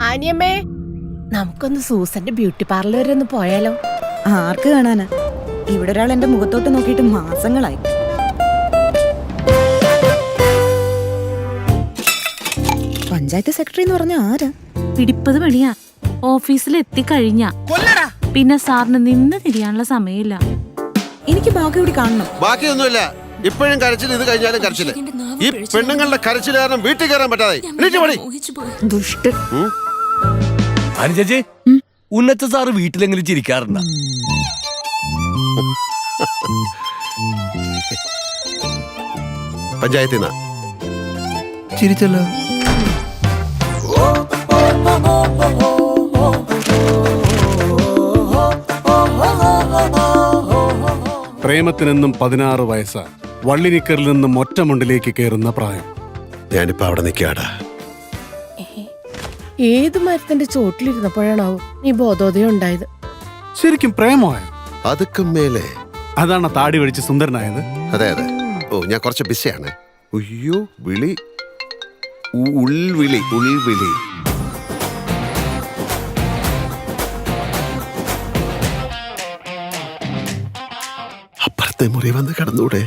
ആനിയമ്മേ, നമുക്കൊന്ന് സൂസന്റെ beauty parlour വരെ ഒന്ന് പോയാലോ? ആർക്ക് കാണാനാ? ഇവിടെ ഒരാൾ എന്റെ മുഖത്തോട്ട് നോക്കിയിട്ട് മാസങ്ങളായി. പഞ്ചായത്ത് സെക്രട്ടറി എന്ന് പറഞ്ഞ ആരാ? പിടിപ്പത് പണിയാ. ഓഫീസിൽ എത്തിക്കഴിഞ്ഞ പിന്നെ സാറിന് നിന്ന് തിരിയാനുള്ള സമയമില്ല. എനിക്ക് ബാക്കി കൂടി കാണണം. ബാക്കിയൊന്നുമില്ല. ഇപ്പോഴും കരച്ചിൽ, ഇത് കഴിഞ്ഞാലും കരച്ചില്. ഈ പെണ്ണുങ്ങളുടെ കരച്ചിൽ കാരണം വീട്ടിൽ കയറാൻ പറ്റാതെ ദുഷ്ടൻ. അനുചേച്ചി, ഉന്നച്ച സാറ് വീട്ടിലെങ്കിലും ചിരിക്കാറുണ്ട? പഞ്ചായത്തിൽ നിന്നാ ചിരിച്ചല്ലോ. പ്രേമത്തിനെന്നും 16 വയസ്സാ. വള്ളിനിക്കറിൽ നിന്നും ഒറ്റമുണ്ടിലേക്ക് കയറുന്ന പ്രായം. ഞാനിപ്പോ അവിടെ നിൽക്കാടാ. ഏത് മരത്തിന്റെ ചോട്ടിലിരുന്നപ്പോഴാണാവും നീ ബോധോദയം ഉണ്ടായത്? ശരിക്കും പ്രേമമായോ? അതുക്കും മേലെ. അതാണ് താടി വടിച്ച് സുന്ദരനായത്. അതെ അതെ. ഓ, ഞാൻ കുറച്ച് ബിസിയാണ്. അയ്യോ, വിളി, ഉൾവിളി, ഉൾവിളി. അപ്പുറത്തെ മുറി വന്ന് കിടന്നൂടെ?